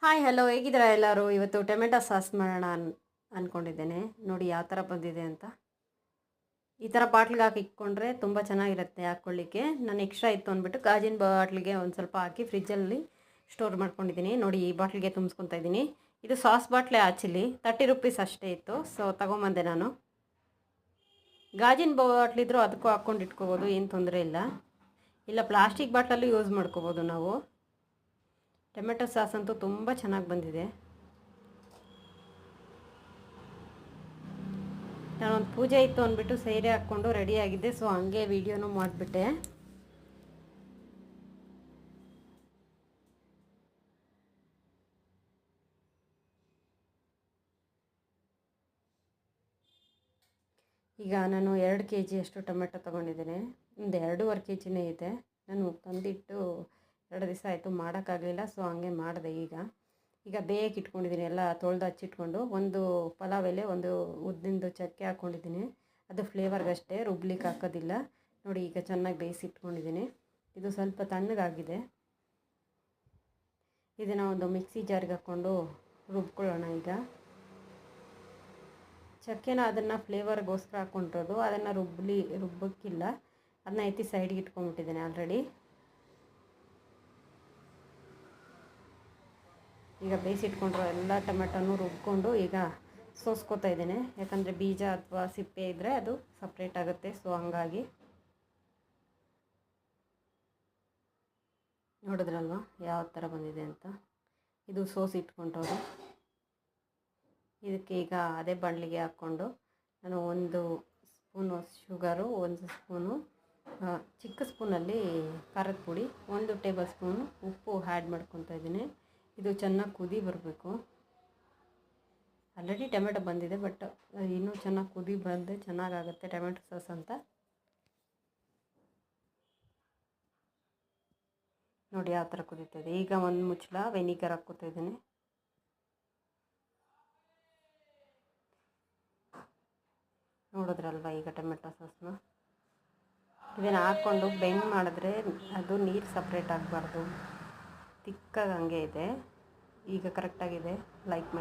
Hi hello, ಹೇಗಿದ್ದೀರಾ ಎಲ್ಲರೂ? ಇವತ್ತು ಟೊಮೆಟೊ ಸಾಸ್ ಮಾಡೋಣ ಅಂದ್ಕೊಂಡಿದ್ದೇನೆ. ನೋಡಿ ಯಾವ ಥರ ಬಂದಿದೆ ಅಂತ. ಈ ಥರ ಬಾಟ್ಲಿಗೆ ಹಾಕಿ ಇಟ್ಕೊಂಡ್ರೆ ತುಂಬ ಚೆನ್ನಾಗಿರುತ್ತೆ ಹಾಕ್ಕೊಳ್ಳಿಕ್ಕೆ. ನಾನು ಎಕ್ಸ್ಟ್ರಾ ಇತ್ತು ಅಂದ್ಬಿಟ್ಟು ಗಾಜಿನ ಬಾಟ್ಲಿಗೆ ಒಂದು ಸ್ವಲ್ಪ ಹಾಕಿ ಫ್ರಿಜ್ಜಲ್ಲಿ ಸ್ಟೋರ್ ಮಾಡ್ಕೊಂಡಿದ್ದೀನಿ. ನೋಡಿ, ಈ ಬಾಟ್ಲಿಗೆ ತುಂಬಿಸ್ಕೊತಾ ಇದ್ದೀನಿ. ಇದು ಸಾಸ್ ಬಾಟ್ಲೆ ಆ್ಯಕ್ಚುಲಿ 30 ರುಪೀಸ್ ಅಷ್ಟೇ ಇತ್ತು, ಸೊ ತೊಗೊಂಬಂದೆ ನಾನು. ಗಾಜಿನ ಬಾಟ್ಲಿದ್ರೂ ಅದಕ್ಕೂ ಹಾಕ್ಕೊಂಡು ಇಟ್ಕೋಬೋದು, ಏನು ತೊಂದರೆ ಇಲ್ಲ ಪ್ಲಾಸ್ಟಿಕ್ ಬಾಟ್ಲಲ್ಲೂ ಯೂಸ್ ಮಾಡ್ಕೋಬೋದು ನಾವು. ಟೊಮೆಟೊ ಸಾಸ್ ಅಂತೂ ತುಂಬ ಚೆನ್ನಾಗಿ ಬಂದಿದೆ. ನಾನೊಂದು ಪೂಜೆ ಇತ್ತು ಅಂದ್ಬಿಟ್ಟು ಸೀರೆ ಹಾಕ್ಕೊಂಡು ರೆಡಿಯಾಗಿದ್ದೆ, ಸೊ ಹಂಗೆ ವಿಡಿಯೋನೂ ಮಾಡಿಬಿಟ್ಟೆ. ಈಗ ನಾನು 2 kg ಅಷ್ಟು ಟೊಮೆಟೊ ತೊಗೊಂಡಿದ್ದೇನೆ. ಒಂದು 2.5 kgನೇ ಇದೆ. ನಾನು ತಂದಿಟ್ಟು 2 ದಿವಸ ಆಯಿತು, ಮಾಡೋಕ್ಕಾಗಲಿಲ್ಲ, ಸೊ ಹಂಗೆ ಮಾಡಿದೆ. ಈಗ ಬೇಯಕ್ಕೆ ಇಟ್ಕೊಂಡಿದ್ದೀನಿ. ಎಲ್ಲ ತೊಳೆದು ಹಚ್ಚಿಟ್ಕೊಂಡು ಒಂದು ಪಲಾವ್ ಎಲೆ, ಒಂದು ಉದ್ದಿಂದು ಚಕ್ಕೆ ಹಾಕ್ಕೊಂಡಿದ್ದೀನಿ. ಅದು ಫ್ಲೇವರ್ಗಷ್ಟೇ, ರುಬ್ಲಿಕ್ಕೆ ಹಾಕೋದಿಲ್ಲ. ನೋಡಿ, ಈಗ ಚೆನ್ನಾಗಿ ಬೇಯಿಸಿಟ್ಕೊಂಡಿದ್ದೀನಿ. ಇದು ಸ್ವಲ್ಪ ತಣ್ಣಗಾಗಿದೆ. ಇದನ್ನು ಒಂದು ಮಿಕ್ಸಿ ಜಾರ್ಗೆ ಹಾಕ್ಕೊಂಡು ರುಬ್ಕೊಳ್ಳೋಣ. ಈಗ ಚಕ್ಕೆನ ಅದನ್ನು ಫ್ಲೇವರ್ಗೋಸ್ಕರ ಹಾಕ್ಕೊಂಡಿರೋದು, ಅದನ್ನು ರುಬ್ಬಕ್ಕಿಲ್ಲ. ಅದನ್ನ ಎತ್ತಿ ಸೈಡ್ಗೆ ಇಟ್ಕೊಂಡ್ಬಿಟ್ಟಿದ್ದೇನೆ ಆಲ್ರೆಡಿ. ಈಗ ಬೇಯಿಸಿಟ್ಕೊಂಡ್ರು ಎಲ್ಲ ಟೊಮೆಟೊನು ರುಬ್ಕೊಂಡು ಈಗ ಸೋಸ್ಕೋತಾ ಇದ್ದೇನೆ. ಯಾಕಂದರೆ ಬೀಜ ಅಥವಾ ಸಿಪ್ಪೆ ಇದ್ದರೆ ಅದು ಸಪ್ರೇಟ್ ಆಗುತ್ತೆ, ಸೊ ಹಂಗಾಗಿ. ನೋಡಿದ್ರಲ್ವ ಯಾವ ಥರ ಬಂದಿದೆ ಅಂತ. ಇದು ಸೋಸಿಟ್ಕೊಂಡ್ರು. ಇದಕ್ಕೆ ಈಗ ಅದೇ ಬಾಣಲಿಗೆ ಹಾಕ್ಕೊಂಡು ನಾನು 1 ಸ್ಪೂನು ಶುಗರು, 1 ಸ್ಪೂನು ಚಿಕ್ಕ ಸ್ಪೂನಲ್ಲಿ ಖಾರದ ಪುಡಿ, 1 ಟೇಬಲ್ ಸ್ಪೂನು ಉಪ್ಪು ಆ್ಯಡ್ ಮಾಡ್ಕೊತಾ ಇದ್ದೀನಿ. ಇದು ಚೆನ್ನಾಗಿ ಕುದಿ ಬರಬೇಕು. ಆಲ್ರೆಡಿ ಟೊಮೆಟೊ ಬಂದಿದೆ, ಬಟ್ ಇನ್ನೂ ಚೆನ್ನಾಗಿ ಕುದಿ ಬಂದರೆ ಚೆನ್ನಾಗಾಗುತ್ತೆ ಟೊಮೆಟೊ ಸಾಸ್ ಅಂತ. ನೋಡಿ ಯಾವ ಥರ ಕುದೀತದೆ. ಈಗ ಒಂದು ಮುಚ್ಚಳ ವೆನಿಗರ್ ಹಾಕ್ಕೋತಾ ಇದ್ದೀನಿ. ನೋಡಿದ್ರಲ್ವ ಈಗ ಟೊಮೆಟೊ ಸಾಸ್ನ. ಇದನ್ನು ಹಾಕ್ಕೊಂಡು ಬೆಂಡ್ ಮಾಡಿದ್ರೆ ಅದು ನೀರು ಸಪ್ರೇಟ್ ಆಗಬಾರ್ದು, ತಿಕ್ಕಾಗಿ ಹಂಗೆ ಇದೆ. ಈಗ ಕರೆಕ್ಟಾಗಿದೆ. ಲೈಕ್ ಮಾಡಿ.